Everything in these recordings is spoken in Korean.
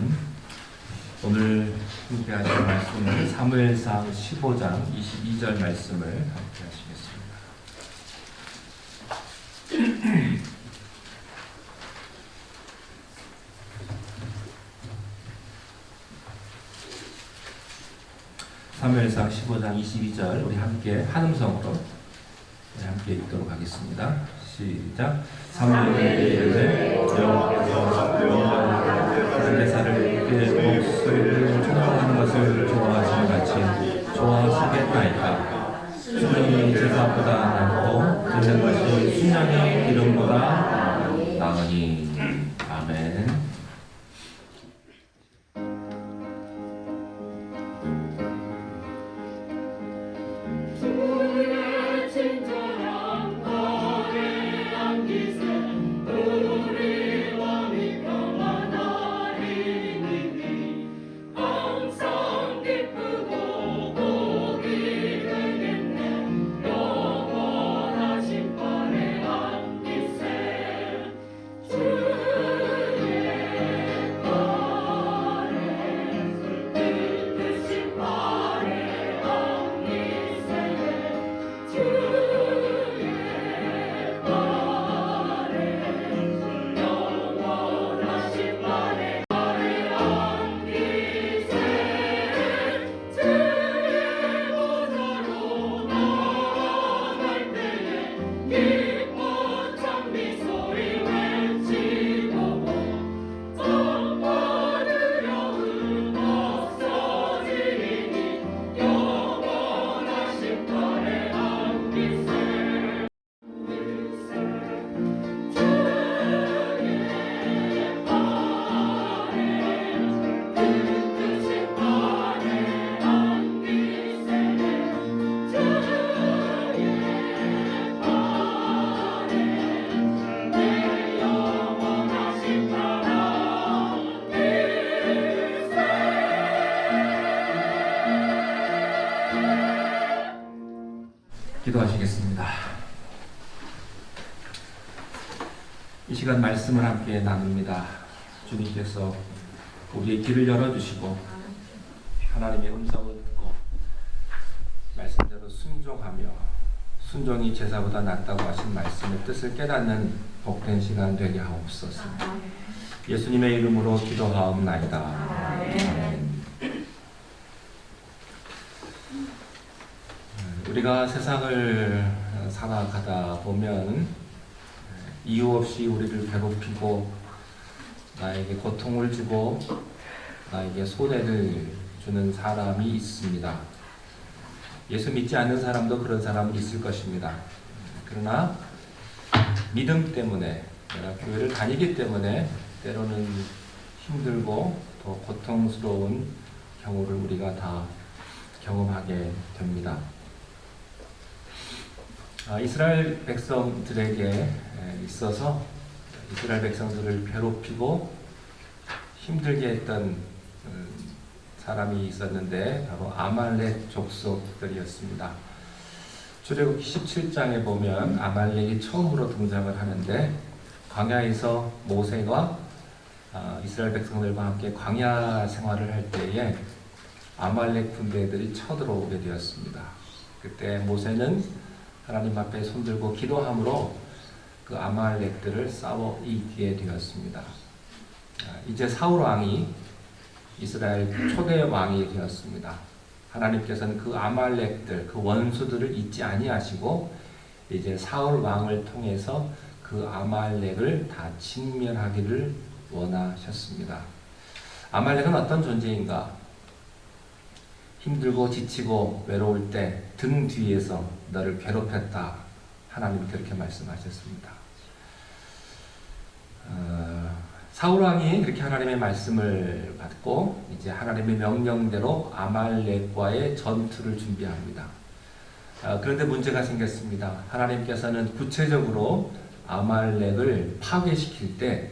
아멘. 오늘 함께 하실 말씀은 사무엘상 15장 22절 말씀을 함께 하시겠습니다. 사무엘상 15장 22절 우리 함께 한음성으로 함께 읽도록 하겠습니다. 시작. 사무엘이 이르되 여호와께서 제사를 드리되 목소리를 청정하는 것을 좋아하시는 같이 좋아하시겠나이까. 순양이 제사보다 낫고 드는 것이 순양의 기름보다 나으니. 아멘. 기도하시겠습니다. 이 시간 말씀을 함께 나눕니다. 주님께서 우리의 길을 열어주시고 하나님의 음성을 듣고 말씀대로 순종하며 순종이 제사보다 낫다고 하신 말씀의 뜻을 깨닫는 복된 시간 되게 하옵소서. 예수님의 이름으로 기도하옵나이다. 아멘. 우리가 세상을 살아가다 보면 이유 없이 우리를 괴롭히고 나에게 고통을 주고 나에게 손해를 주는 사람이 있습니다. 예수 믿지 않는 사람도 그런 사람은 있을 것입니다. 그러나 믿음 때문에 내가 교회를 다니기 때문에 때로는 힘들고 더 고통스러운 경우를 우리가 다 경험하게 됩니다. 이스라엘 백성들에게 있어서 이스라엘 백성들을 괴롭히고 힘들게 했던 사람이 있었는데 바로 아말렉 족속들이었습니다. 출애굽기 17장에 보면 아말렉이 처음으로 등장을 하는데 광야에서 모세가 이스라엘 백성들과 함께 광야 생활을 할 때에 아말렉 군대들이 쳐들어오게 되었습니다. 그때 모세는 하나님 앞에 손들고 기도함으로 그 아말렉들을 싸워 이기게 되었습니다. 이제 사울 왕이 이스라엘 초대 왕이 되었습니다. 하나님께서는 그 아말렉들, 그 원수들을 잊지 아니하시고 이제 사울 왕을 통해서 그 아말렉을 다 진멸하기를 원하셨습니다. 아말렉은 어떤 존재인가? 힘들고 지치고 외로울 때 등 뒤에서 너를 괴롭혔다. 하나님이 그렇게 말씀하셨습니다. 사울왕이 그렇게 하나님의 말씀을 받고 이제 하나님의 명령대로 아말렉과의 전투를 준비합니다. 그런데 문제가 생겼습니다. 하나님께서는 구체적으로 아말렉을 파괴시킬 때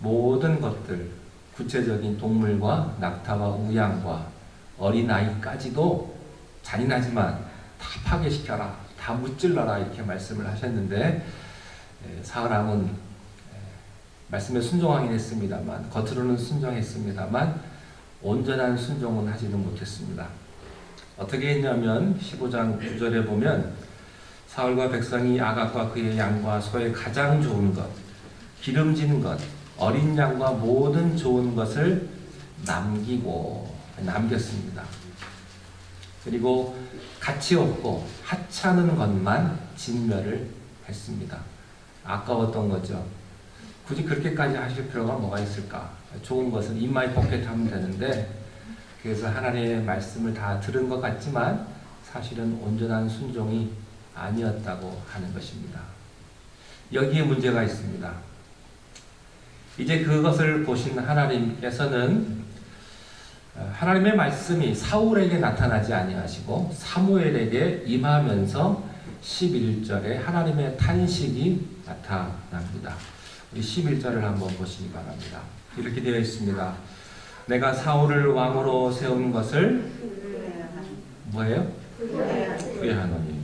모든 것들, 구체적인 동물과 낙타와 우양과 어린아이까지도 잔인하지만 다 파괴시켜라, 다 무찔러라 이렇게 말씀을 하셨는데 사울왕은 말씀에 순종하긴 했습니다만, 겉으로는 순종했습니다만 온전한 순종은 하지는 못했습니다. 어떻게 했냐면 15장 9절에 보면 사울과 백성이 아각과 그의 양과 소의 가장 좋은 것, 기름진 것, 어린 양과 모든 좋은 것을 남겼습니다. 그리고 가치 없고 하찮은 것만 진멸을 했습니다. 아까웠던 거죠. 굳이 그렇게까지 하실 필요가 뭐가 있을까? 좋은 것은 in my pocket 하면 되는데, 그래서 하나님의 말씀을 다 들은 것 같지만 사실은 온전한 순종이 아니었다고 하는 것입니다. 여기에 문제가 있습니다. 이제 그것을 보신 하나님께서는 하나님의 말씀이 사울에게 나타나지 아니하시고 사무엘에게 임하면서 11절에 하나님의 탄식이 나타납니다. 우리 11절을 한번 보시기 바랍니다. 이렇게 되어 있습니다. 내가 사울을 왕으로 세운 것을 뭐예요? 후회하노니.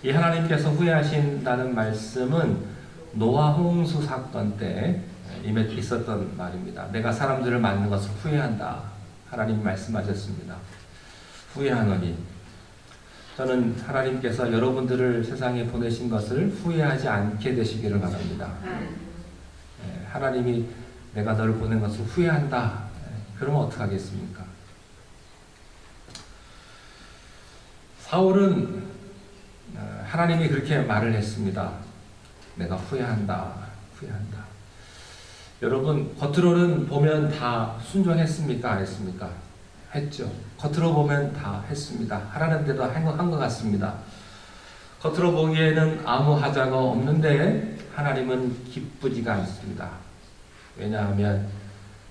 이 하나님께서 후회하신다는 말씀은 노아 홍수 사건 때 있었던 말입니다. 내가 사람들을 만든 것을 후회한다. 하나님 말씀하셨습니다. 후회하노니. 저는 하나님께서 여러분들을 세상에 보내신 것을 후회하지 않게 되시기를 바랍니다. 하나님이 내가 너를 보낸 것을 후회한다. 그러면 어떡하겠습니까? 사울은 하나님이 그렇게 말을 했습니다. 내가 후회한다. 후회한다. 여러분, 겉으로는 보면 다 순종했습니까? 안 했습니까? 했죠. 겉으로 보면 다 했습니다. 하라는 대로 한 것 같습니다. 겉으로 보기에는 아무 하자가 없는데 하나님은 기쁘지가 않습니다. 왜냐하면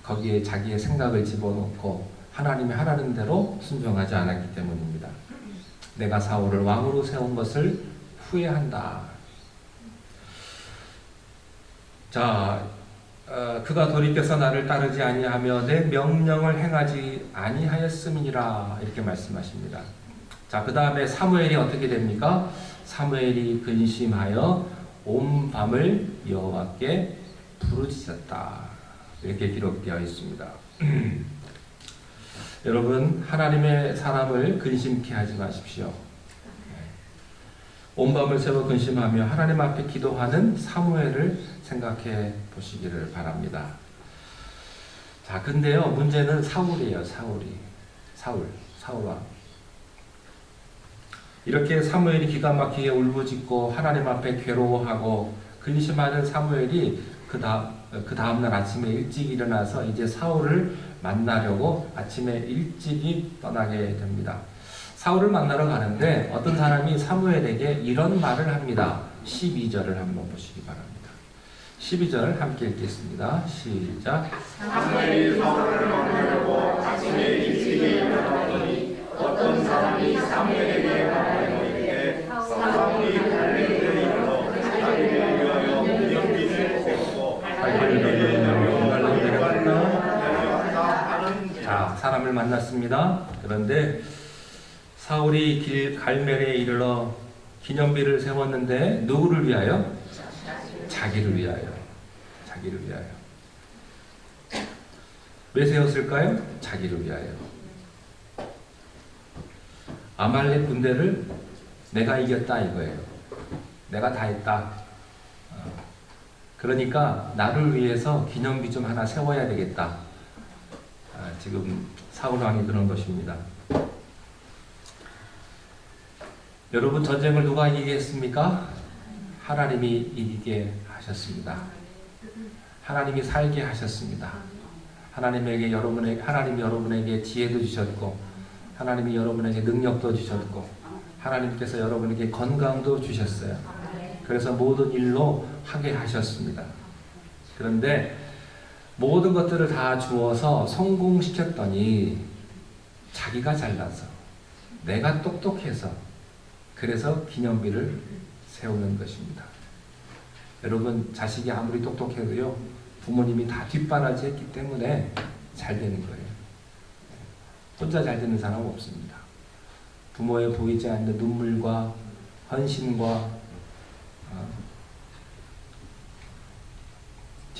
거기에 자기의 생각을 집어넣고 하나님이 하라는 대로 순종하지 않았기 때문입니다. 내가 사울을 왕으로 세운 것을 후회한다. 자, 그가 돌이켜서 나를 따르지 아니하며 내 명령을 행하지 아니하였음이니라, 이렇게 말씀하십니다. 자, 그 다음에 사무엘이 어떻게 됩니까? 사무엘이 근심하여 온 밤을 여호와께 부르짖었다, 이렇게 기록되어 있습니다. 여러분, 하나님의 사람을 근심케 하지 마십시오. 온 밤을 새워 근심하며 하나님 앞에 기도하는 사무엘을 생각해 보시기를 바랍니다. 자, 근데요, 문제는 사울이에요. 사울 왕. 이렇게 사무엘이 기가 막히게 울부짖고 하나님 앞에 괴로워하고 근심하는 사무엘이 그 다음날 아침에 일찍 일어나서 이제 사울을 만나려고 아침에 일찍이 떠나게 됩니다. 사울을 만나러 가는데 어떤 사람이 사무엘에게 이런 말을 합니다. 12절을 한번 보시기 바랍니다. 12절 함께 읽겠습니다. 시작. 사무엘이 사울을 만나려고 아침에 일찍 일어났더니 어떤 사람이 사무엘에게 말하였는데 사울이 갈멜에 이르러 자기를 위하여 기념비를 세우고 자, 사람을 만났습니다. 그런데 사울이 갈멜에 이르러 기념비를 세웠는데 누구를 위하여? 자기를 위하여. 왜 세웠을까요? 자기를 위하여. 아말렉 군대를 내가 이겼다 이거예요. 내가 다 했다. 그러니까 나를 위해서 기념비 좀 하나 세워야 되겠다. 지금 사울 왕이 그런 것입니다. 여러분, 전쟁을 누가 이기겠습니까? 하나님이 이기게 하셨습니다. 하나님이 살게 하셨습니다. 하나님이 여러분에게 지혜도 주셨고, 하나님이 여러분에게 능력도 주셨고, 하나님께서 여러분에게 건강도 주셨어요. 그래서 모든 일로 하게 하셨습니다. 그런데 모든 것들을 다 주어서 성공시켰더니 자기가 잘나서, 내가 똑똑해서, 그래서 기념비를 세우는 것입니다. 여러분, 자식이 아무리 똑똑해도요, 부모님이 다 뒷바라지 했기 때문에 잘 되는 거예요. 혼자 잘 되는 사람은 없습니다. 부모의 보이지 않는 눈물과 헌신과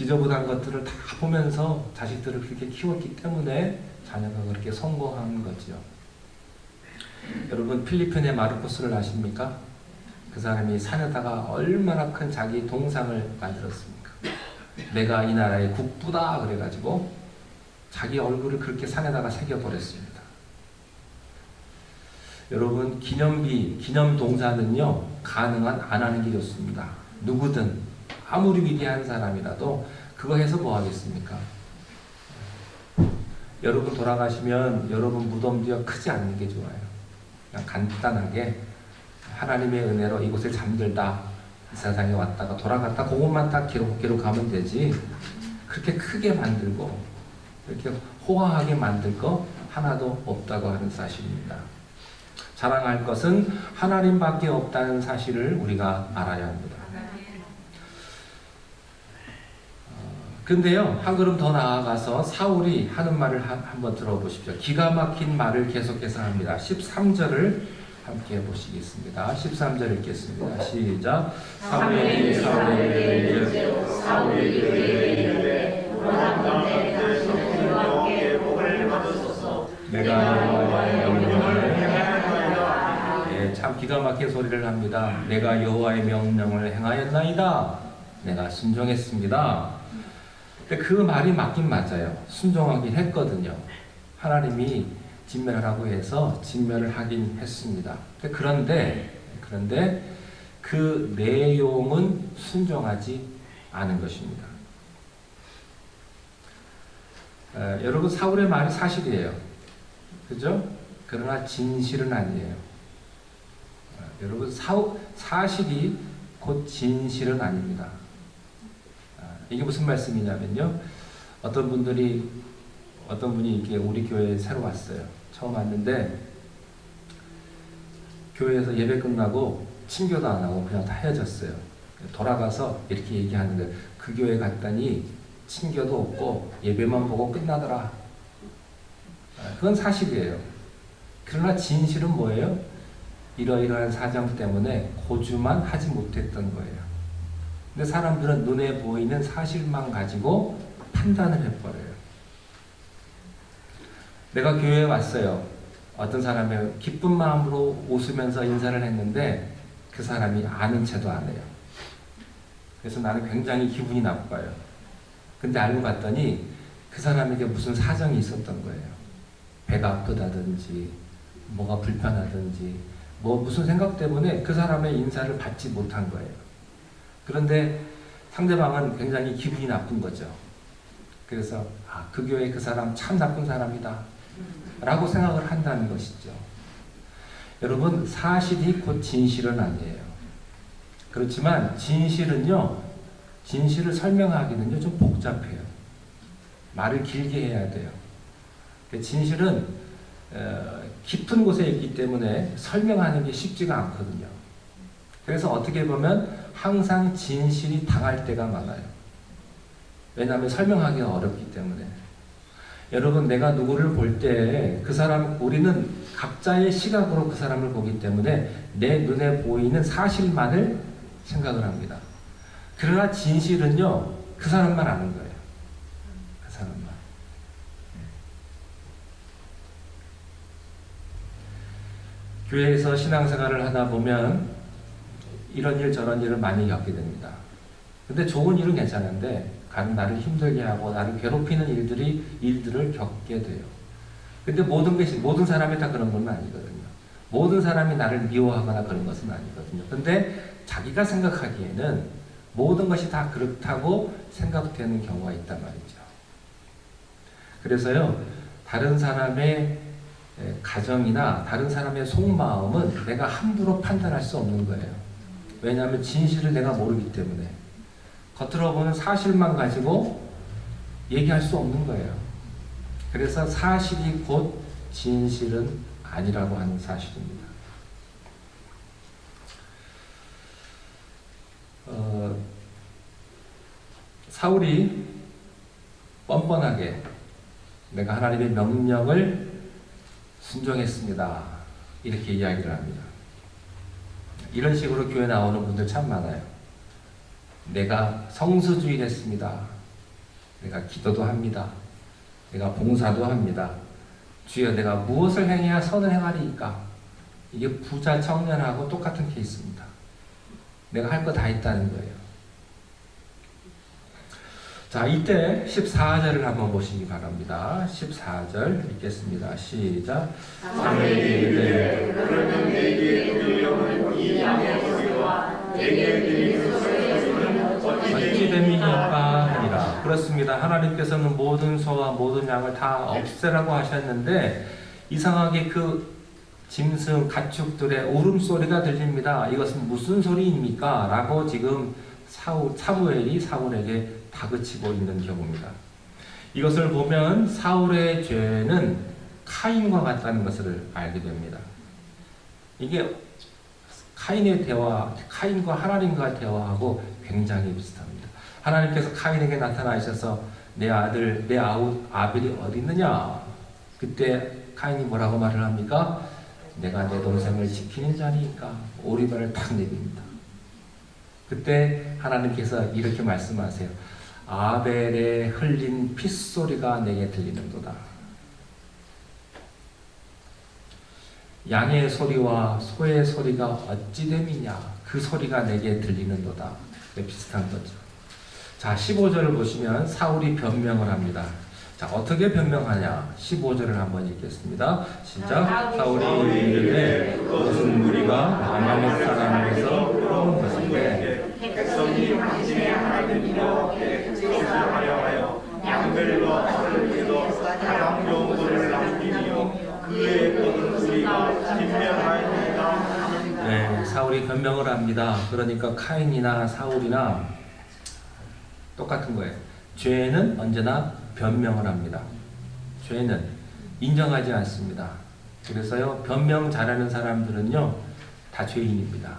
지저분한 것들을 다 보면서 자식들을 그렇게 키웠기 때문에 자녀가 그렇게 성공한 거죠. 여러분 필리핀의 마르코스를 아십니까? 그 사람이 산에다가 얼마나 큰 자기 동상을 만들었습니까? 내가 이 나라의 국부다 그래가지고 자기 얼굴을 그렇게 산에다가 새겨버렸습니다. 여러분 기념비, 기념동산은요 가능한 안 하는 게 좋습니다. 누구든 아무리 위대한 사람이라도 그거 해서 뭐 하겠습니까? 여러분 돌아가시면 여러분 무덤 뒤가 크지 않는 게 좋아요. 그냥 간단하게 하나님의 은혜로 이곳에 잠들다 이 세상에 왔다가 돌아갔다 그것만 딱 기록하면 되지 그렇게 크게 만들고 이렇게 호황하게 만들 거 하나도 없다고 하는 사실입니다. 자랑할 것은 하나님밖에 없다는 사실을 우리가 알아야 합니다. 근데요, 한 걸음 더 나아가서 사울이 하는 말을 한번 들어보십시오. 기가 막힌 말을 계속해서 합니다. 13절을 함께 해보시겠습니다. 13절 읽겠습니다. 시작. 사무엘이 그에게 이르되 원하건대 당신은 여호와께 복을 받으소서. 내가 여호와의 명령을 행하였나이다. 예, 참 기가 막힌 소리를 합니다. 내가 여호와의 명령을 행하였나이다. 내가 순종했습니다. 근데 그 말이 맞긴 맞아요. 순종하긴 했거든요. 하나님이 진멸하라고 해서 진멸을 하긴 했습니다. 그런데 그 내용은 순종하지 않은 것입니다. 여러분 사울의 말이 사실이에요. 그죠? 그러나 진실은 아니에요. 여러분 사실이 곧 진실은 아닙니다. 이게 무슨 말씀이냐면요. 어떤 분이 이렇게 우리 교회에 새로 왔어요. 처음 왔는데 교회에서 예배 끝나고 친교도 안 하고 그냥 다 헤어졌어요. 돌아가서 이렇게 얘기하는데 그 교회 갔더니 친교도 없고 예배만 보고 끝나더라. 그건 사실이에요. 그러나 진실은 뭐예요? 이러이러한 사정 때문에 고주만 하지 못했던 거예요. 근데 사람들은 눈에 보이는 사실만 가지고 판단을 해버려요. 내가 교회에 왔어요. 어떤 사람이 기쁜 마음으로 웃으면서 인사를 했는데 그 사람이 아는 체도 안 해요. 그래서 나는 굉장히 기분이 나빠요. 근데 알고 봤더니 그 사람에게 무슨 사정이 있었던 거예요. 배가 아프다든지 뭐가 불편하든지 무슨 생각 때문에 그 사람의 인사를 받지 못한 거예요. 그런데 상대방은 굉장히 기분이 나쁜 거죠. 그래서 그 교회 그 사람 참 나쁜 사람이다 라고 생각을 한다는 것이죠. 여러분 사실이 곧 진실은 아니에요. 그렇지만 진실을 설명하기는요 좀 복잡해요. 말을 길게 해야 돼요. 진실은 깊은 곳에 있기 때문에 설명하는 게 쉽지가 않거든요. 그래서 어떻게 보면 항상 진실이 당할 때가 많아요. 왜냐하면 설명하기가 어렵기 때문에. 여러분 내가 누구를 볼 때 우리는 각자의 시각으로 그 사람을 보기 때문에 내 눈에 보이는 사실만을 생각을 합니다. 그러나 진실은요 그 사람만 아는 거예요. 그 사람만. 교회에서 신앙생활을 하다 보면 이런 일 저런 일을 많이 겪게 됩니다. 근데 좋은 일은 괜찮은데 나를 힘들게 하고 나를 괴롭히는 일들을 겪게 돼요. 근데 모든 사람이 다 그런 건 아니거든요. 모든 사람이 나를 미워하거나 그런 것은 아니거든요. 근데 자기가 생각하기에는 모든 것이 다 그렇다고 생각되는 경우가 있단 말이죠. 그래서요, 다른 사람의 가정이나 다른 사람의 속마음은 내가 함부로 판단할 수 없는 거예요. 왜냐하면 진실을 내가 모르기 때문에. 겉으로 보는 사실만 가지고 얘기할 수 없는 거예요. 그래서 사실이 곧 진실은 아니라고 하는 사실입니다. 사울이 뻔뻔하게 내가 하나님의 명령을 순종했습니다. 이렇게 이야기를 합니다. 이런 식으로 교회 나오는 분들 참 많아요. 내가 성수주의를 했습니다. 내가 기도도 합니다. 내가 봉사도 합니다. 주여 내가 무엇을 행해야 선을 행하리이까? 이게 부자 청년하고 똑같은 케이스입니다. 내가 할 거 다 있다는 거예요. 자, 이때 14절을 한번 보시기 바랍니다. 14절 읽겠습니다. 시작. 사무엘이 그러면 내게 드리려는 이 양의 소리와 내게 드리는 소리는 어찌 됨이니까 하니라. 그렇습니다. 하나님께서는 모든 소와 모든 양을 다 없애라고 하셨는데 이상하게 그 짐승 가축들의 울음소리가 들립니다. 이것은 무슨 소리입니까? 라고 지금 사무엘이 사울에게 다그치고 있는 경우입니다. 이것을 보면 사울의 죄는 카인과 같다는 것을 알게 됩니다. 이게 카인과 하나님과 대화하고 굉장히 비슷합니다. 하나님께서 카인에게 나타나셔서 내 아들, 내 아벨이 어디 있느냐? 그때 카인이 뭐라고 말을 합니까? 내가 내 동생을 지키는 자니까 오리발을 탁 내립니다. 그때 하나님께서 이렇게 말씀하세요. 아벨의 흘린 핏소리가 내게 들리는도다. 양의 소리와 소의 소리가 어찌 됨이냐? 그 소리가 내게 들리는도다. 비슷한 거죠. 자, 15절을 보시면 사울이 변명을 합니다. 자, 어떻게 변명하냐? 15절을 한번 읽겠습니다. 시작. 사울이 이르되 무슨 무리가 아말렉 사람에서 끌어온 것인데 백성이 당신의 하나님 여호와께 제사하려 하여 양들과 소를 뜯어 가장 좋은 것을 남기며 그의 모든 소리가 진멸하였나이다. 네, 사울이 변명을 합니다. 그러니까 카인이나 사울이나 똑같은 거예요. 죄는 언제나 변명을 합니다. 죄는 인정하지 않습니다. 그래서요, 변명 잘하는 사람들은요, 다 죄인입니다.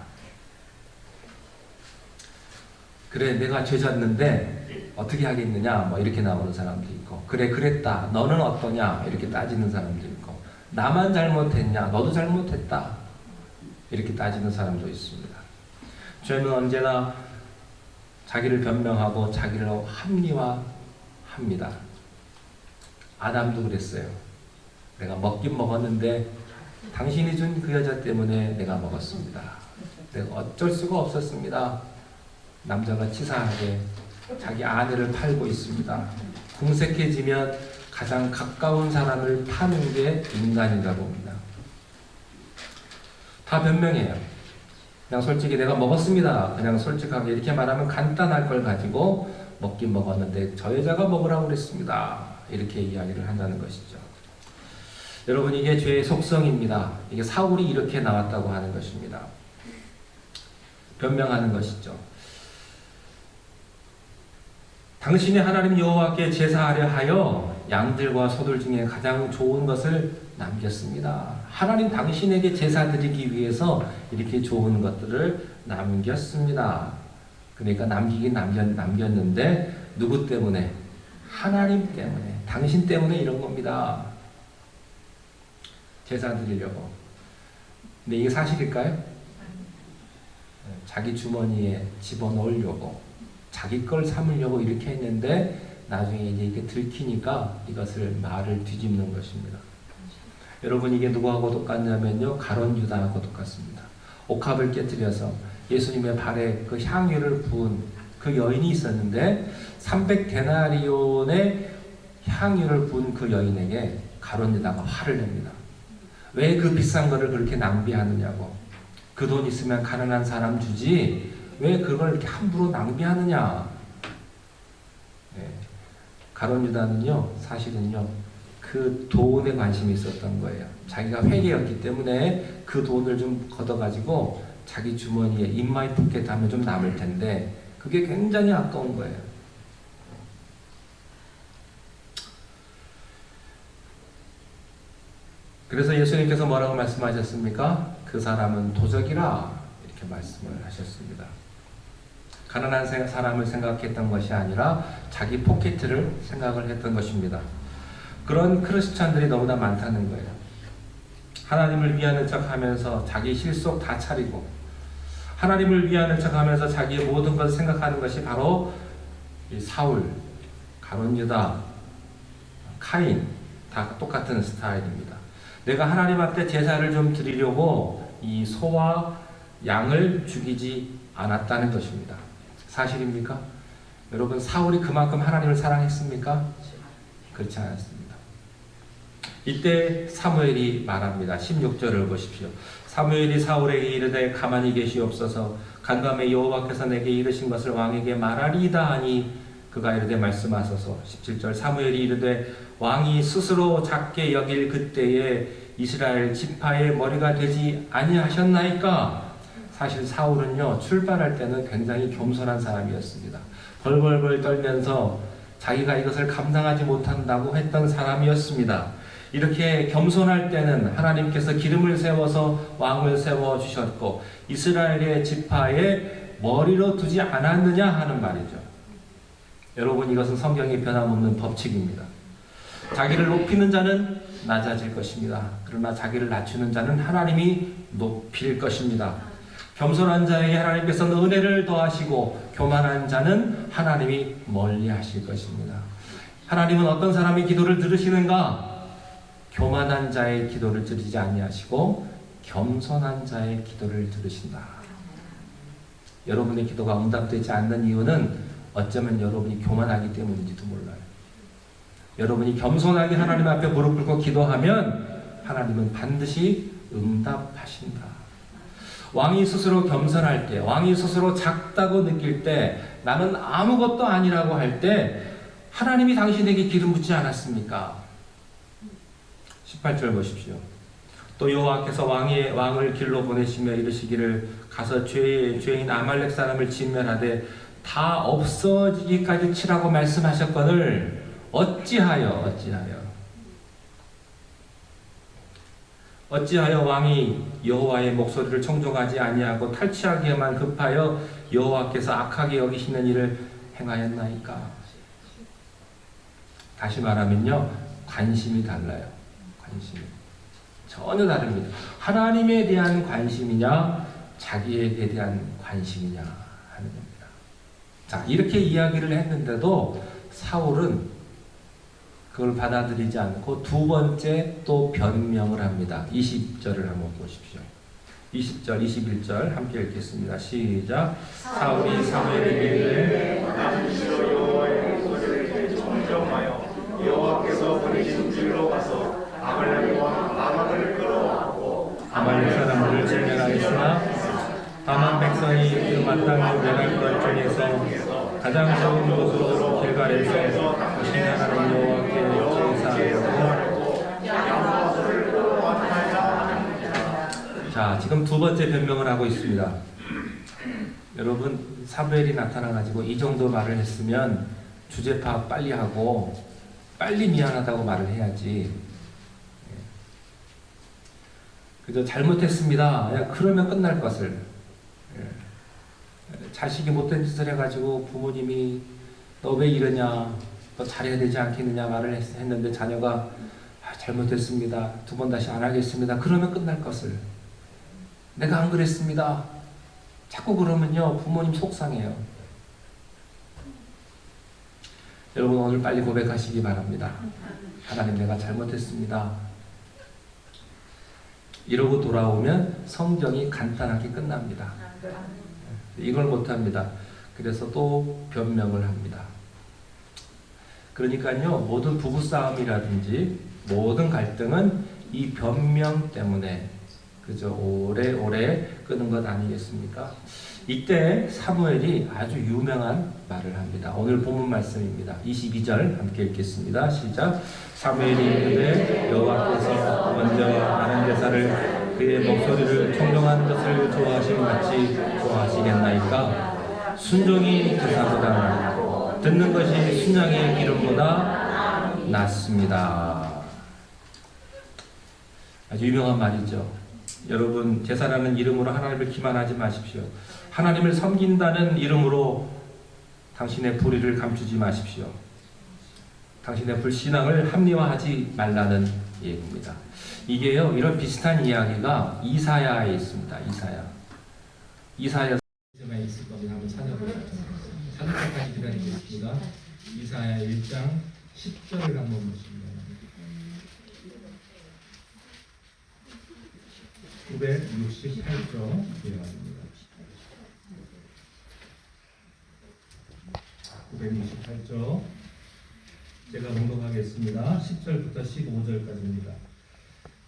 그래, 내가 죄 졌는데 어떻게 하겠느냐, 뭐 이렇게 나오는 사람도 있고, 그래, 그랬다, 너는 어떠냐, 이렇게 따지는 사람도 있고, 나만 잘못했냐, 너도 잘못했다, 이렇게 따지는 사람도 있습니다. 죄는 언제나 자기를 변명하고 자기를 합리화합니다. 아담도 그랬어요. 내가 먹긴 먹었는데 당신이 준 그 여자 때문에 내가 먹었습니다. 내가 어쩔 수가 없었습니다. 남자가 치사하게 자기 아내를 팔고 있습니다. 궁색해지면 가장 가까운 사람을 파는 게 인간이라고 봅니다. 다 변명해요. 그냥 솔직히 내가 먹었습니다. 그냥 솔직하게 이렇게 말하면 간단할 걸 가지고 먹긴 먹었는데 저 여자가 먹으라고 그랬습니다. 이렇게 이야기를 한다는 것이죠. 여러분, 이게 죄의 속성입니다. 이게 사울이 이렇게 나왔다고 하는 것입니다. 변명하는 것이죠. 당신이 하나님 여호와께 제사하려 하여 양들과 소들 중에 가장 좋은 것을 남겼습니다. 하나님 당신에게 제사 드리기 위해서 이렇게 좋은 것들을 남겼습니다. 그러니까 남기긴 남겼는데 누구 때문에? 하나님 때문에, 당신 때문에 이런 겁니다. 제사 드리려고. 근데 이게 사실일까요? 자기 주머니에 집어넣으려고, 자기 걸 삼으려고 이렇게 했는데 나중에 이제 이게 들키니까 이것을 말을 뒤집는 것입니다. 여러분, 이게 누구하고 똑같냐면요, 가룟 유다하고 똑같습니다. 옥합을 깨뜨려서 예수님의 발에 그 향유를 부은 그 여인이 있었는데 300데나리온의 향유를 부은 그 여인에게 가룟 유다가 화를 냅니다. 왜 그 비싼 거를 그렇게 낭비하느냐고. 그 돈 있으면 가난한 사람 주지 왜 그걸 이렇게 함부로 낭비하느냐. 네. 가룟 유다는요, 사실은요, 그 돈에 관심이 있었던 거예요. 자기가 회계였기 때문에 그 돈을 좀 걷어가지고 자기 주머니에 인마이 포켓 하면 좀 남을 텐데 그게 굉장히 아까운 거예요. 그래서 예수님께서 뭐라고 말씀하셨습니까? 그 사람은 도적이라 이렇게 말씀을 하셨습니다. 가난한 사람을 생각했던 것이 아니라 자기 포켓을 생각을 했던 것입니다. 그런 크리스찬들이 너무나 많다는 거예요. 하나님을 위하는 척하면서 자기 실속 다 차리고 하나님을 위하는 척하면서 자기의 모든 것을 생각하는 것이 바로 이 사울, 가룟 유다, 카인 다 똑같은 스타일입니다. 내가 하나님 앞에 제사를 좀 드리려고 이 소와 양을 죽이지 않았다는 것입니다. 사실입니까? 여러분, 사울이 그만큼 하나님을 사랑했습니까? 그렇지 않았습니다. 이때 사무엘이 말합니다. 16절을 보십시오. 사무엘이 사울에게 이르되 가만히 계시옵소서. 간밤에 여호와께서 내게 이르신 것을 왕에게 말하리이다 하니 그가 이르되 말씀하소서. 17절 사무엘이 이르되 왕이 스스로 작게 여길 그때에 이스라엘 지파의 머리가 되지 아니하셨나이까? 사실 사울은요, 출발할 때는 굉장히 겸손한 사람이었습니다. 벌벌벌 떨면서 자기가 이것을 감당하지 못한다고 했던 사람이었습니다. 이렇게 겸손할 때는 하나님께서 기름을 세워서 왕을 세워주셨고 이스라엘의 지파의 머리로 두지 않았느냐 하는 말이죠. 여러분, 이것은 성경의 변함없는 법칙입니다. 자기를 높이는 자는 낮아질 것입니다. 그러나 자기를 낮추는 자는 하나님이 높일 것입니다. 겸손한 자에게 하나님께서는 은혜를 더하시고 교만한 자는 하나님이 멀리 하실 것입니다. 하나님은 어떤 사람의 기도를 들으시는가? 교만한 자의 기도를 들으지 아니하시고 겸손한 자의 기도를 들으신다. 여러분의 기도가 응답되지 않는 이유는 어쩌면 여러분이 교만하기 때문인지도 몰라요. 여러분이 겸손하게 하나님 앞에 무릎 꿇고 기도하면 하나님은 반드시 응답하신다. 왕이 스스로 겸손할 때, 왕이 스스로 작다고 느낄 때, 나는 아무것도 아니라고 할 때 하나님이 당신에게 기름 붓지 않았습니까? 18절 보십시오. 또 여호와께서 왕을 길로 보내시며 이르시기를 가서 죄인 아말렉 사람을 진멸하되 다 없어지기까지 치라고 말씀하셨거늘 어찌하여 왕이 여호와의 목소리를 청종하지 아니하고 탈취하기에만 급하여 여호와께서 악하게 여기시는 일을 행하였나이까? 다시 말하면요, 관심이 달라요. 관심이 전혀 다릅니다. 하나님에 대한 관심이냐 자기에게 대한 관심이냐 하는 겁니다. 자, 이렇게 이야기를 했는데도 사울은 그걸 받아들이지 않고 두 번째 또 변명을 합니다. 20절을 한번 보십시오. 20절, 21절 함께 읽겠습니다. 시작. 사울이 사무엘에게 이르되 나는 실로 여호와의 목소리를 청정하여 여호와께서 보내신 길로 가서 아말렉 왕 아합을 끌어왔고 아말렉 사람들을 진멸하였으나 다만 백성이 그 마땅히 멸할 것 중에서 가장 좋은 곳으로 길갈에서 하신 하나님 여호와께 제사하고 양화소를 끌어왔나이다. 자, 지금 두 번째 변명을 하고 있습니다. 여러분, 사무엘이 나타나가지고 이 정도 말을 했으면 주제 파악 빨리 하고 빨리 미안하다고 말을 해야지. 그저 잘못했습니다. 그러면 끝날 것을. 자식이 못된 짓을 해가지고 부모님이 너 왜 이러냐, 너 잘해야 되지 않겠느냐 말을 했는데 자녀가 잘못했습니다. 두 번 다시 안 하겠습니다. 그러면 끝날 것을. 내가 안 그랬습니다. 자꾸 그러면요, 부모님 속상해요. 여러분, 오늘 빨리 고백하시기 바랍니다. 하나님, 내가 잘못했습니다. 이러고 돌아오면 성경이 간단하게 끝납니다. 이걸 못합니다. 그래서 또 변명을 합니다. 그러니까요, 모든 부부싸움이라든지 모든 갈등은 이 변명 때문에 그저 오래오래 끄는 것 아니겠습니까? 이때 사무엘이 아주 유명한 말을 합니다. 오늘 본문 말씀입니다. 22절 함께 읽겠습니다. 시작. 사무엘이 이르되 여호와께서 먼저 하는 제사를 그의 목소리를 청정한 것을 좋아하시는 같이 좋아하시겠나이까? 순종이 제사보다 듣는 것이 순양의 기름보다 낫습니다. 아주 유명한 말이죠. 여러분, 제사라는 이름으로 하나님을 기만하지 마십시오. 하나님을 섬긴다는 이름으로 당신의 불의를 감추지 마십시오. 당신의 불신앙을 합리화하지 말라는 얘기입니다. 이게요, 이런 비슷한 이야기가 이사야에 있습니다. 이사야 가 있을 겁니다. 한번 찾아보시죠. 찾을 때까지 기다리겠습니다. 이사야 1장 10절을 한번 보시면 968쪽 기억합니다. 968쪽 제가 봉독하겠습니다. 10절부터 15절까지입니다.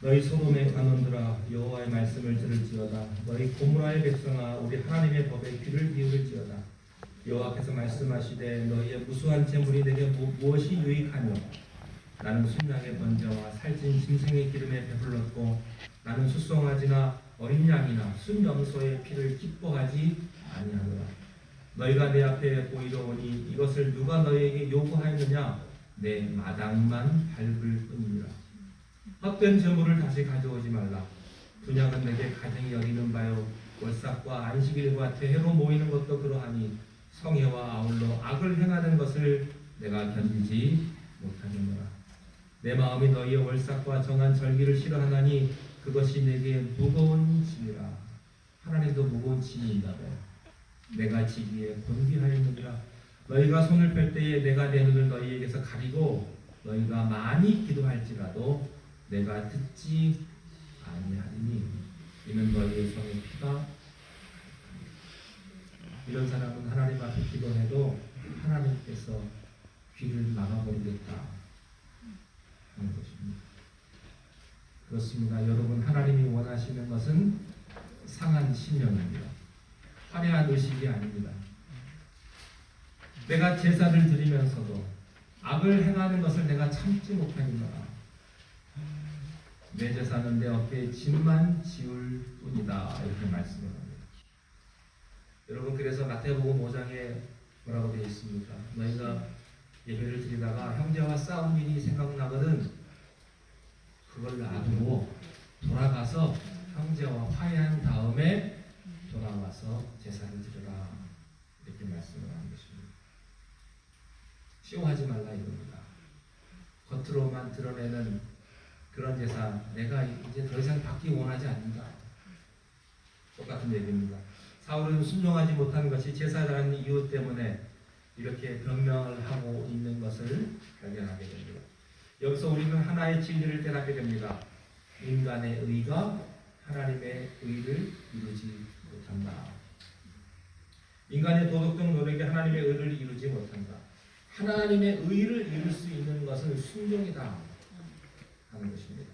너희 소돔의 관원들아 여호와의 말씀을 들을지어다. 너희 고무라의 백성아 우리 하나님의 법에 귀를 기울일지어다. 여호와께서 말씀하시되 너희의 무수한 재물이 내게 무엇이 유익하뇨? 나는 순양의 번제와 살찐 짐승의 기름에 배불렀고 나는 수송아지나 어린 양이나 순염소의 피를 기뻐하지 아니하노라. 너희가 내 앞에 보이러 오니 이것을 누가 너희에게 요구하였느냐? 내 마당만 밟을 뿐이니라. 헛된 재물을 다시 가져오지 말라. 분양은 내게 가증히 여기는 바요 월삭과 안식일과 대회로 모이는 것도 그러하니 성회와 아울러 악을 행하는 것을 내가 견디지 못하겠노라. 내 마음이 너희의 월삭과 정한 절기를 싫어하나니 그것이 내게 무거운 짐이라. 하나님도 무거운 짐이인다고 내가 지기에 곤비하였느니라. 너희가 손을 펼 때에 내가 내 눈을 너희에게서 가리고 너희가 많이 기도할지라도 내가 듣지 아니하리니 이는 너희의 손에 피가. 이런 사람은 하나님 앞에 기도해도 하나님께서 귀를 막아버리겠다 하는 것입니다. 그렇습니다. 여러분, 하나님이 원하시는 것은 상한 신령입니다. 화려한 의식이 아닙니다. 내가 제사를 드리면서도 악을 행하는 것을 내가 참지 못하니라. 내 제사는 내 어깨에 짐만 지울 뿐이다. 이렇게 말씀을 합니다. 여러분, 그래서 마태복음 5장에 뭐라고 되어 있습니까? 너희가 예배를 드리다가 형제와 싸운 일이 생각나거든 그걸 놔두고 돌아가서 형제와 화해한 다음에 돌아와서 제사를 드려라. 이렇게 말씀을 하는 것입니다. 시험하지 말라 이겁니다. 겉으로만 드러내는 그런 제사, 내가 이제 더 이상 받기 원하지 않는다. 똑같은 얘기입니다. 사울은 순종하지 못한 것이 제사라는 이유 때문에 이렇게 변명을 하고 있는 것을 발견하게 됩니다. 여기서 우리는 하나의 진리를 깨닫게 됩니다. 인간의 의가 하나님의 의를 이루지 못한다. 인간의 도덕적 노력이 하나님의 의를 이루지 못한다. 하나님의 의를 이룰 수 있는 것은 순종이다 하는 것입니다.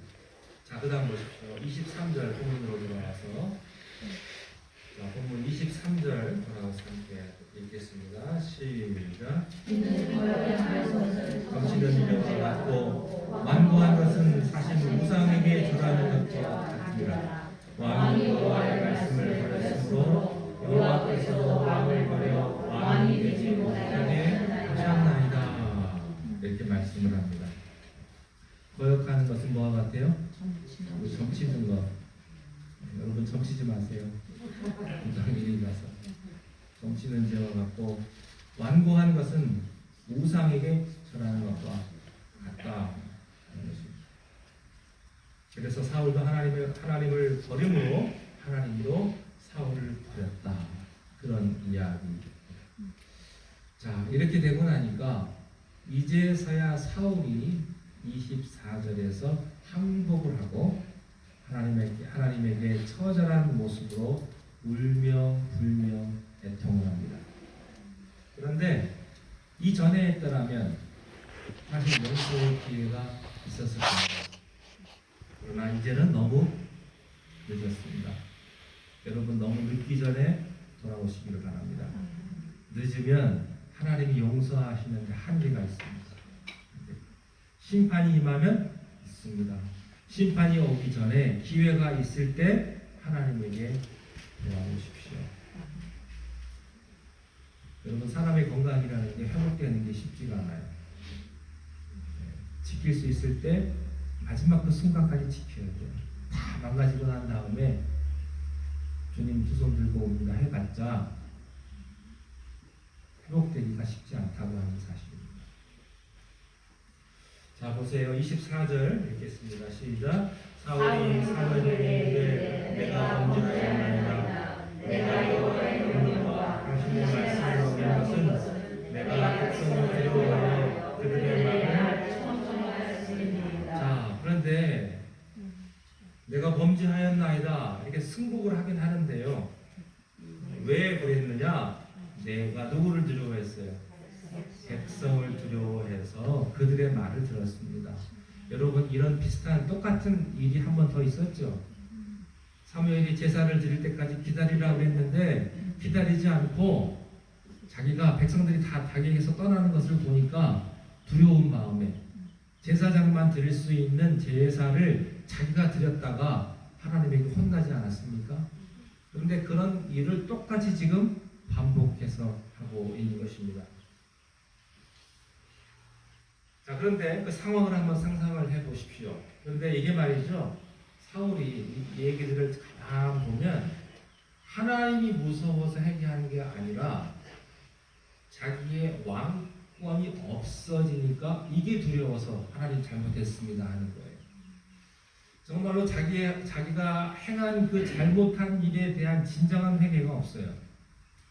자, 그 다음 보십시오. 23절 본문으로 돌아와서 본문 23절 돌아와서 함께 읽겠습니다. 시작. 당신은 이와 같고 완고한 것은 사실 우상에게 절하는 것과 같으니라. 왕이 여호와의 말씀을 버렸으므로 여호와께서도 왕을 버려 왕이 되지 못하게 하셨나이다. 이렇게 말씀을 합니다. 거역하는 것은 뭐와 같아요? 점치는 것. 여러분, 점치지 마세요. 우상에게가서 점치는 죄와 같고 완고한 것은 우상에게 절하는 것과 같다 하는 것입니다. 그래서 사울도 하나님을 버림으로 하나님으로 사울을 버렸다. 그런 이야기. 자, 이렇게 되고 나니까 이제서야 사울이 24절에서 항복을 하고 하나님에게 처절한 모습으로 울며 불며 애통을 합니다. 그런데 이전에 했더라면 사실 용서의 기회가 있었을 겁니다. 그러나 이제는 너무 늦었습니다. 여러분, 너무 늦기 전에 돌아오시기를 바랍니다. 늦으면 하나님이 용서하시는데 한계가 있습니다. 심판이 임하면 있습니다. 심판이 오기 전에 기회가 있을 때 하나님에게 돌아오십시오. 여러분, 사람의 건강이라는 게 회복되는 게 쉽지가 않아요. 지킬 수 있을 때 마지막 그 순간까지 지켜야 돼요. 다 망가지고 난 다음에 주님 두 손 들고 옵니다 해봤자 회복되기가 쉽지 않다고 하는 사실입니다. 자, 보세요. 24절 읽겠습니다. 시작. 사울이 사무엘에게 이르되 내가 범죄하였나이다. 내가 여호와의 명령과 당신의 말씀을 어긴 것은 내가 백성을 두려워하여 그들의 말을. 자, 그런데 내가 범죄하였나이다 이렇게 승복을 하긴 하는데요. 왜 그랬느냐? 내가 누구를 두려워했어요? 백성을 두려워해서 그들의 말을 들었습니다. 여러분, 이런 비슷한 똑같은 일이 한 번 더 있었죠. 사무엘이 제사를 드릴 때까지 기다리라고 했는데 기다리지 않고 자기가 백성들이 다 자기에게서 떠나는 것을 보니까 두려운 마음에 제사장만 드릴 수 있는 제사를 자기가 드렸다가 하나님에게 혼나지 않았습니까? 그런데 그런 일을 똑같이 지금 반복해서 하고 있는 것입니다. 자, 그런데 그 상황을 한번 상상을 해 보십시오. 그런데 이게 말이죠. 사울이 이 얘기들을 가만 보면 하나님이 무서워서 회개하는 게 아니라 자기의 왕권이 없어지니까 이게 두려워서 하나님 잘못했습니다 하는 거예요. 정말로 자기가 행한 그 잘못한 일에 대한 진정한 회개가 없어요.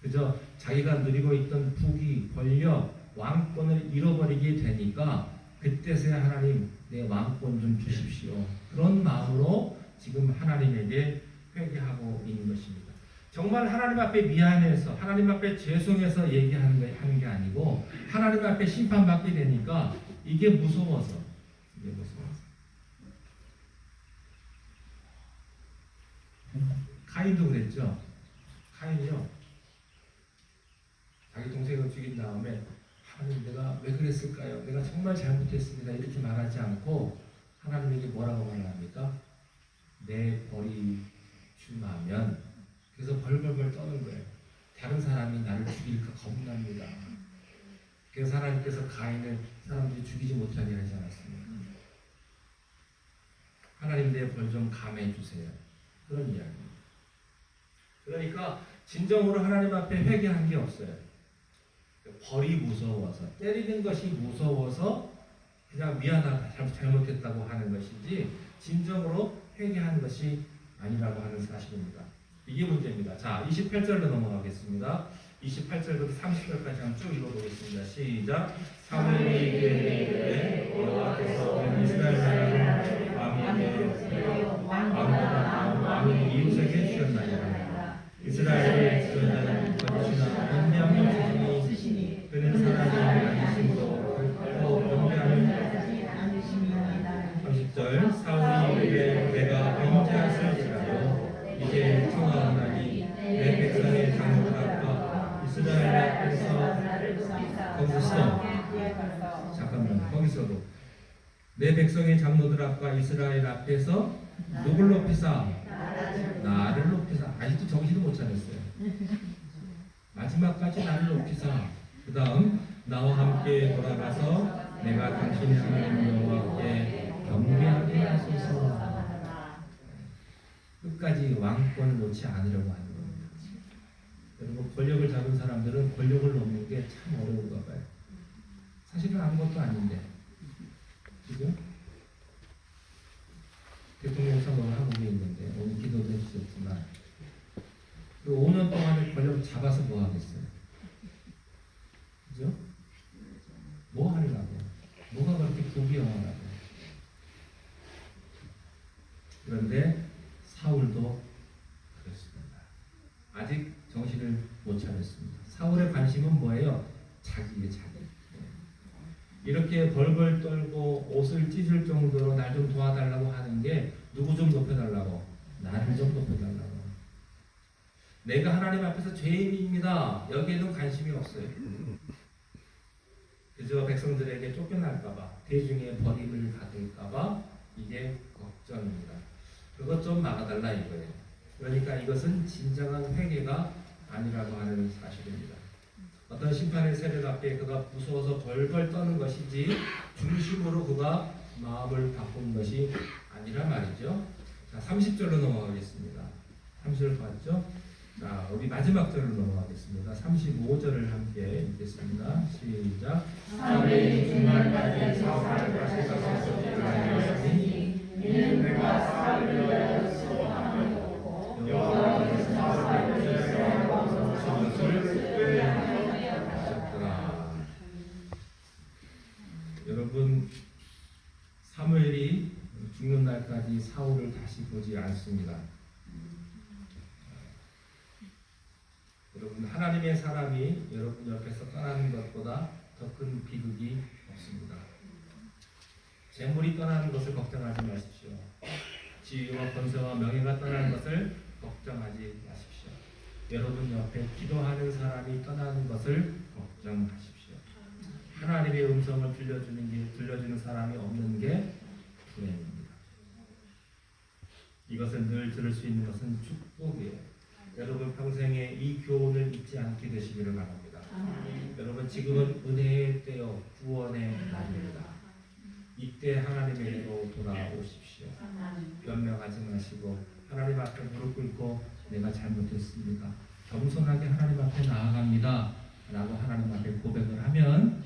그저 자기가 누리고 있던 부귀, 권력, 왕권을 잃어버리게 되니까 그때서야 하나님 내 왕권 좀 주십시오. 그런 마음으로 지금 하나님에게 회개하고 있는 것입니다. 정말 하나님 앞에 미안해서 하나님 앞에 죄송해서 얘기하는 게 아니고 하나님 앞에 심판받게 되니까 이게 무서워서. 카인도 그랬죠. 카인이요. 자기 동생을 죽인 다음에 하나님 내가 왜 그랬을까요? 내가 정말 잘못했습니다. 이렇게 말하지 않고 하나님에게 뭐라고 말을 합니까? 내 벌이 충하면 그래서 벌벌벌 떠는 거예요. 다른 사람이 나를 죽일까 겁납니다. 그래서 하나님께서 가인을 사람들이 죽이지 못하게 하지 않았습니까? 하나님 내 벌 좀 감해 주세요. 그런 이야기입니다. 그러니까 진정으로 하나님 앞에 회개한 게 없어요. 벌이 무서워서, 때리는 것이 무서워서 그냥 미안하다, 잘못했다고 하는 것이지 진정으로 회개하는 것이 아니라고 하는 사실입니다. 이게 문제입니다. 자, 28절로 넘어가겠습니다. 28절부터 30절까지 한번 쭉 읽어보겠습니다. 시작. 사무엘이 이르되 여호와께서 이스라엘 나라를 왕이 이웃에게 주셨나이다. 이스라엘의 지존자는 거짓이나 변명을 쓰시니 그는 사람이 아니심으로 또 변명을. 30절. 사울이 이르되 내가 범죄하였을지라도 이제 청하오나니 내 백성의 장로들 앞과 이스라엘 앞에서 거기서도 내 백성의 장로들 앞과 이스라엘 앞에서 누굴 높이사? 나를 높이사. 아직도 정신을 못 차렸어요. 마지막까지 나를 높이사. 그 다음 나와 함께 돌아가서 내가 당신의 하나님 여호와께 경배하게 하소서. 끝까지 왕권을 놓지 않으려고 하는 겁니다. 여러분, 권력을 잡은 사람들은 권력을 놓는 게 참 어려운가 봐요. 사실은 아무것도 아닌데, 그죠? 대통령 선거를 하고 있는데 오늘 기도도 해주셨지만 그 5년 동안에 권력을 잡아서 뭐 하겠어요? 그죠? 뭐 하려고? 뭐가 그렇게 부귀영화라고? 그런데 사울도 그렇습니다. 아직 정신을 못 차렸습니다. 사울의 관심은 뭐예요? 자기의 자기. 이렇게 벌벌 떨고 옷을 찢을 정도로 날 좀 도와달라고 하는 게 누구 좀 높여달라고? 나를 좀 높여달라고. 내가 하나님 앞에서 죄인입니다. 여기에는 관심이 없어요. 그저 백성들에게 쫓겨날까봐, 대중의 버림을 받을까봐 이게 걱정입니다. 그것 좀 막아달라 이거예요. 그러니까 이것은 진정한 회개가 아니라고 하는 사실입니다. 어떤 심판의 세력 앞에 그가 무서워서 벌벌 떠는 것이지 중심으로 그가 마음을 바꾼 것이 아니라 말이죠. 자, 30절로 넘어가겠습니다. 30절 봤죠? 자, 우리 마지막 절로 넘어가겠습니다. 35절을 함께 읽겠습니다. 시작. 사무엘이 중날까지 사울과 세상에서 일하였으니 이는 내가 사울을 위하여 수고하며 여호와께서 사울을 위하여 것을 하셨더라. 사무엘이 죽는 날까지 사울을 다시 보지 않습니다. 여러분, 하나님의 사람이 여러분 옆에서 떠나는 것보다 더 큰 비극이 없습니다. 재물이 떠나는 것을 걱정하지 마십시오. 지위와 권세와 명예가 떠나는 것을 걱정하지 마십시오. 여러분 옆에 기도하는 사람이 떠나는 것을 걱정하십시오. 하나님의 음성을 들려주는 사람이 없는 게 불행입니다. 이것을 늘 들을 수 있는 것은 축복이에요. 여러분 평생에 이 교훈을 잊지 않게 되시기를 바랍니다. 여러분 지금은 은혜의 때요 구원의 날입니다. 이때 하나님에게로 돌아오십시오. 변명하지 마시고 하나님 앞에 무릎 꿇고 내가 잘못했습니다. 겸손하게 하나님 앞에 나아갑니다. 라고 하나님 앞에 고백을 하면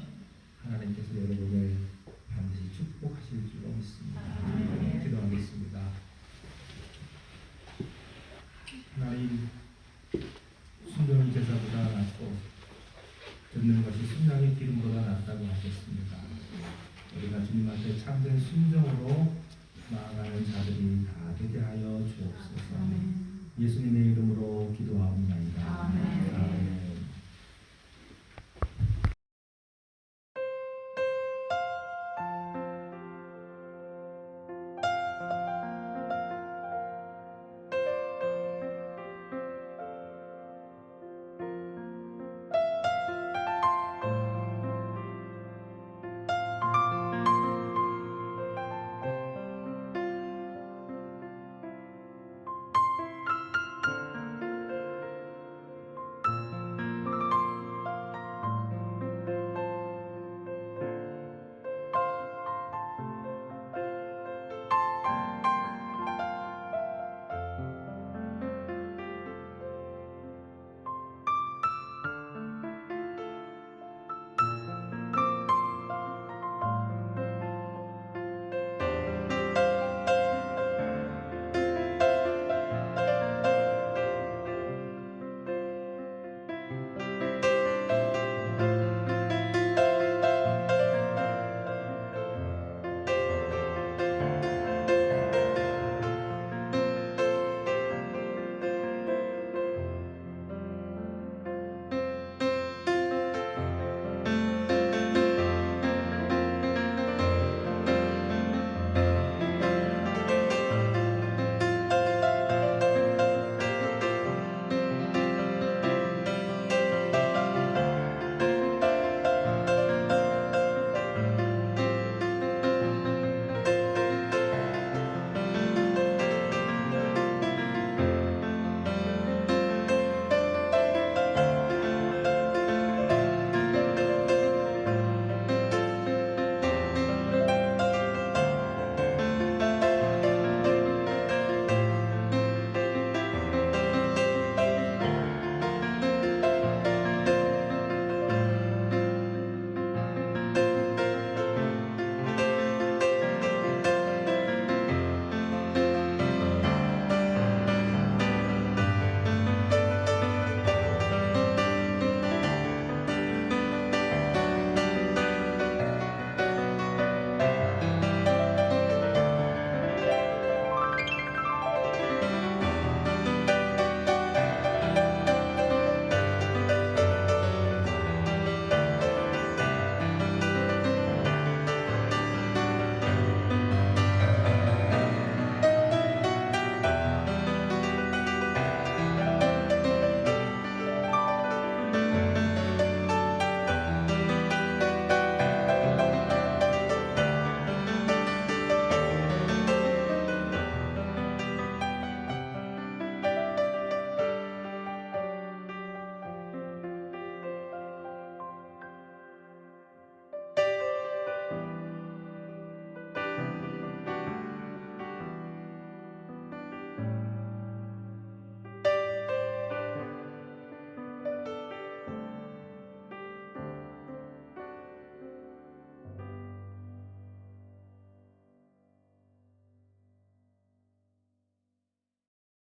하나님께서 여러분을 반드시 축복하실 줄 믿습니다. 기도하겠습니다. 하나님, 순종은 제사보다 낫고 듣는 것이 순양의 기름보다 낫다고 하셨습니다. 우리가 주님한테 참된 순종으로 나아가는 자들이 다 되게 하여 주옵소서. 예수님의 이름으로 기도하옵나이다. 아멘.